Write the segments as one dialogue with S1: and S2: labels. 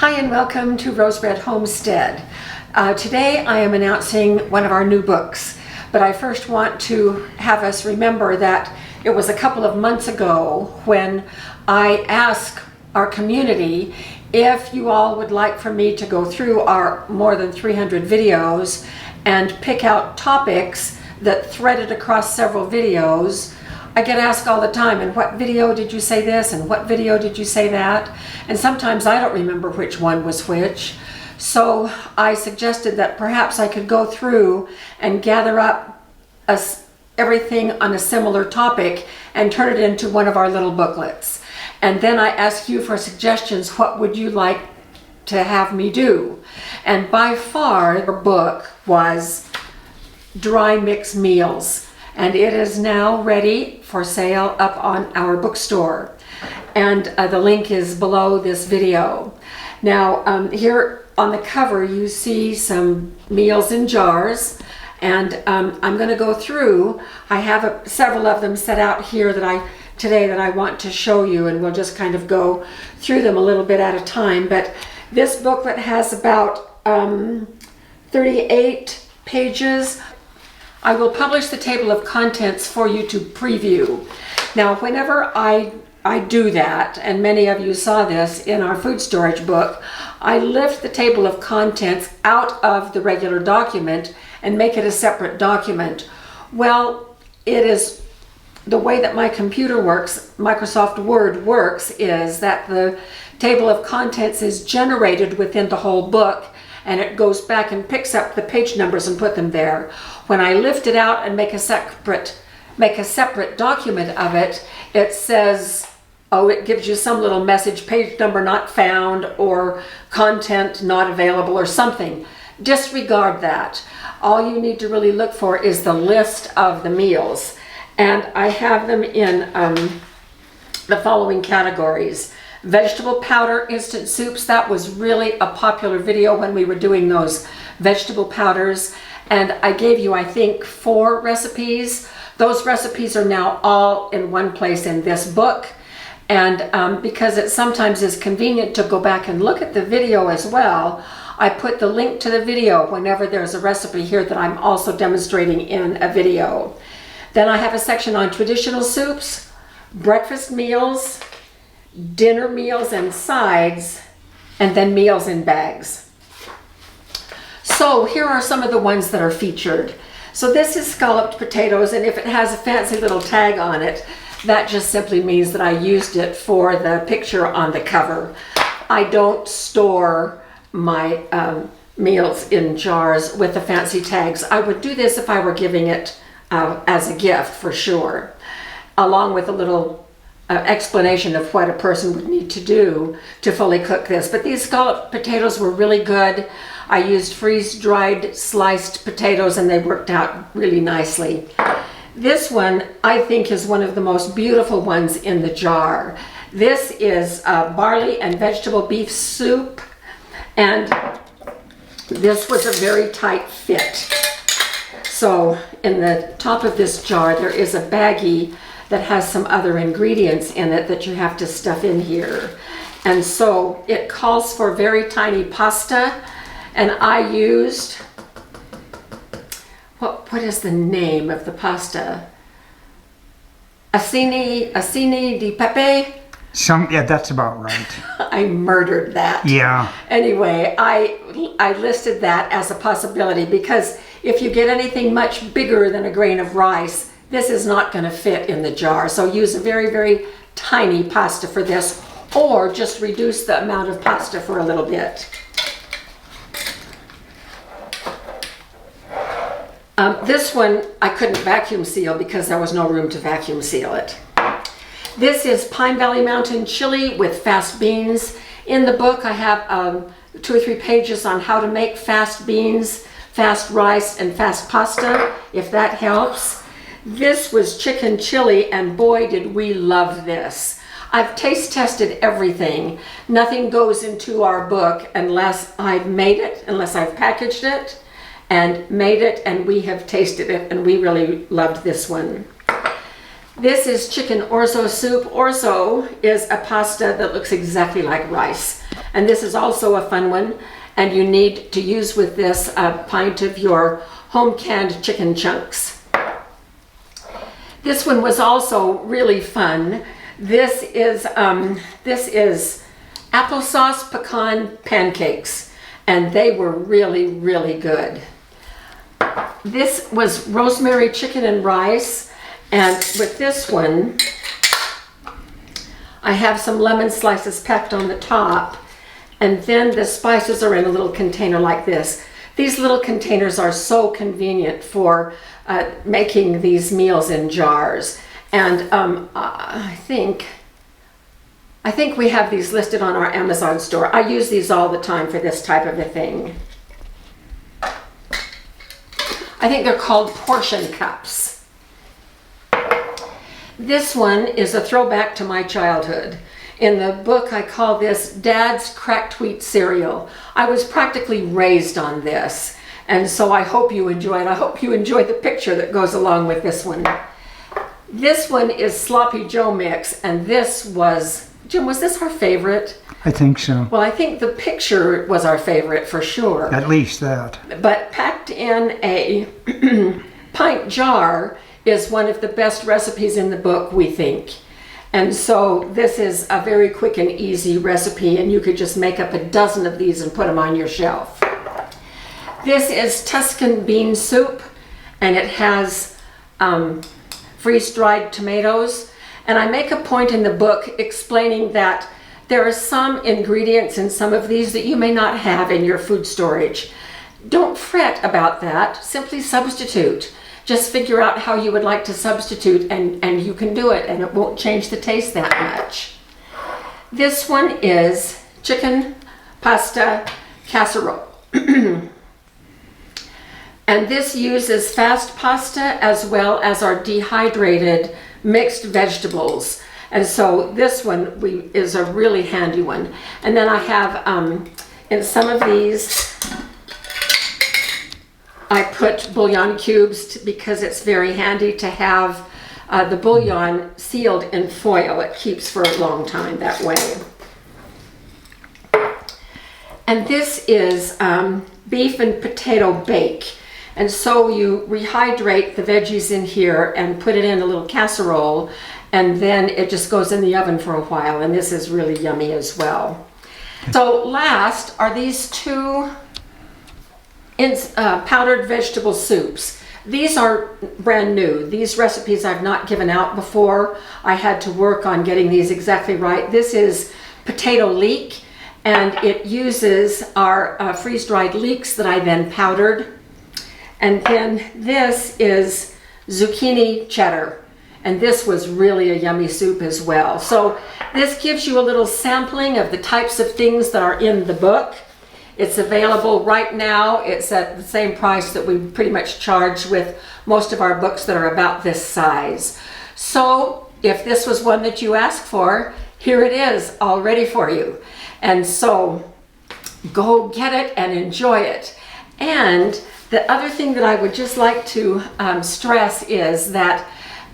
S1: Hi and welcome to Rosebread Homestead. Today I am announcing one of our new books, but I first want to have us remember that it was a couple of months ago when I asked our community if you all would like for me to go through our more than 300 videos and pick out topics that threaded across several videos. I get asked all the time, in what video did you say this and what video did you say that? And sometimes I don't remember which one was which. So I suggested that perhaps I could go through and gather up everything on a similar topic and turn it into one of our little booklets. And then I ask you for suggestions. What would you like to have me do? And by far the book was Dry Mix Meals. And it is now ready for sale up on our bookstore. And the link is below this video. Now, here on the cover, you see some meals in jars. And I'm going to go through. I have several of them set out here today that I want to show you. And we'll just kind of go through them a little bit at a time. But this booklet has about 38 pages. I will publish the table of contents for you to preview. Now, whenever I do that, and many of you saw this in our food storage book, I lift the table of contents out of the regular document and make it a separate document. Well, it is the way that my computer works, Microsoft Word works, is that the table of contents is generated within the whole book, and it goes back and picks up the page numbers and put them there. When I lift it out and make a separate document of it, it says, oh, it gives you some little message, page number not found, or content not available, or something. Disregard that. All you need to really look for is the list of the meals. And I have them in the following categories. Vegetable powder instant soups. That was really a popular video when we were doing those vegetable powders. And I gave you, I think, 4 recipes. Those recipes are now all in one place in this book. And because it sometimes is convenient to go back and look at the video as well, I put the link to the video whenever there's a recipe here that I'm also demonstrating in a video. Then I have a section on traditional soups, breakfast meals, dinner meals and sides, and then meals in bags. So here are some of the ones that are featured. So this is scalloped potatoes, and if it has a fancy little tag on it, that just simply means that I used it for the picture on the cover. I don't store my meals in jars with the fancy tags. I would do this if I were giving it as a gift for sure, along with a little explanation of what a person would need to do to fully cook this. But these scalloped potatoes were really good. I used freeze-dried sliced potatoes and they worked out really nicely. This one I think is one of the most beautiful ones in the jar. This is barley and vegetable beef soup, and this was a very tight fit. So in the top of this jar there is a baggie that has some other ingredients in it that you have to stuff in here. And so it calls for very tiny pasta, and I used, what is the name of the pasta? Acini di pepe?
S2: Yeah, that's about right.
S1: I murdered that.
S2: Yeah.
S1: Anyway, I listed that as a possibility because if you get anything much bigger than a grain of rice, this is not going to fit in the jar. So use a very, very tiny pasta for this, or just reduce the amount of pasta for a little bit. This one I couldn't vacuum seal because there was no room to vacuum seal it. This is Pine Valley Mountain chili with fast beans. In the book I have 2 or 3 pages on how to make fast beans, fast rice, and fast pasta, if that helps. This was chicken chili, and boy did we love this. I've taste tested everything. Nothing goes into our book unless I've made it, unless I've packaged it and made it, and we have tasted it, and we really loved this one. This is chicken orzo soup. Orzo is a pasta that looks exactly like rice. And this is also a fun one. And you need to use with this a pint of your home canned chicken chunks. This one was also really fun. This is applesauce pecan pancakes, and they were really, really good. This was rosemary chicken and rice, and with this one, I have some lemon slices packed on the top, and then the spices are in a little container like this. These little containers are so convenient for making these meals in jars. And I think we have these listed on our Amazon store. I use these all the time for this type of a thing. I think they're called portion cups. This one is a throwback to my childhood. In the book, I call this Dad's Cracked Wheat Cereal. I was practically raised on this, and so I hope you enjoy it. I hope you enjoy the picture that goes along with this one. This one is Sloppy Joe Mix, and this was, Jim, was this our favorite?
S2: I think so.
S1: Well, I think the picture was our favorite for sure.
S2: At least that.
S1: But packed in a pint jar is one of the best recipes in the book, we think. And so this is a very quick and easy recipe, and you could just make up a dozen of these and put them on your shelf. This is Tuscan bean soup, and it has freeze-dried tomatoes. And I make a point in the book explaining that there are some ingredients in some of these that you may not have in your food storage. Don't fret about that, simply substitute. Just figure out how you would like to substitute, and you can do it, and it won't change the taste that much. This one is chicken pasta casserole. And this uses fast pasta as well as our dehydrated mixed vegetables. And so this one is a really handy one. And then I have, in some of these, I put bouillon cubes because it's very handy to have the bouillon sealed in foil. It keeps for a long time that way. And this is beef and potato bake. And so you rehydrate the veggies in here and put it in a little casserole, and then it just goes in the oven for a while, and this is really yummy as well. So last are these two powdered vegetable soups. These are brand new. These recipes I've not given out before. I had to work on getting these exactly right. This is potato leek, and it uses our freeze-dried leeks that I then powdered. And then this is zucchini cheddar, and this was really a yummy soup as well. So this gives you a little sampling of the types of things that are in the book. It's available right now. It's at the same price that we pretty much charge with most of our books that are about this size. So if this was one that you asked for, here it is all ready for you. And so go get it and enjoy it. And the other thing that I would just like to stress is that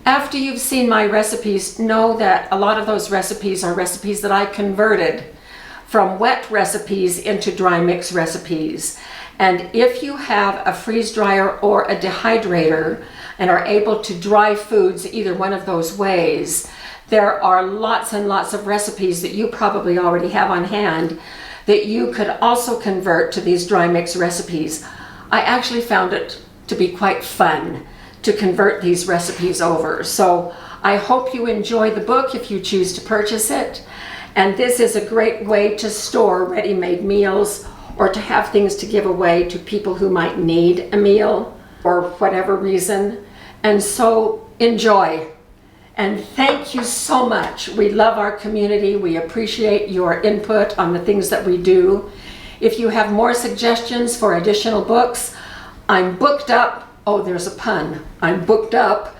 S1: after you've seen my recipes, know that a lot of those recipes are recipes that I converted from wet recipes into dry mix recipes. And if you have a freeze dryer or a dehydrator and are able to dry foods either one of those ways, there are lots and lots of recipes that you probably already have on hand that you could also convert to these dry mix recipes. I actually found it to be quite fun to convert these recipes over. So I hope you enjoy the book if you choose to purchase it. And this is a great way to store ready-made meals or to have things to give away to people who might need a meal or whatever reason. And so enjoy. And thank you so much. We love our community. We appreciate your input on the things that we do. If you have more suggestions for additional books, I'm booked up. Oh, there's a pun. I'm booked up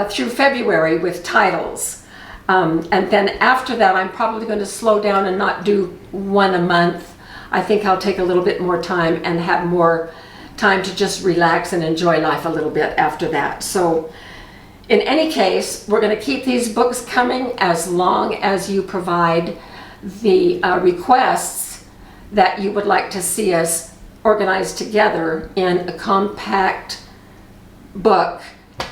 S1: through February with titles. And then after that, I'm probably going to slow down and not do one a month. I think I'll take a little bit more time and have more time to just relax and enjoy life a little bit after that. So in any case, we're going to keep these books coming as long as you provide the requests that you would like to see us organize together in a compact book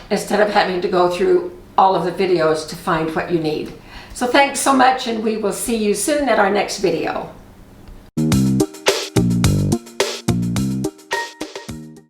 S1: instead of having to go through all of the videos to find what you need. So thanks so much, and we will see you soon at our next video.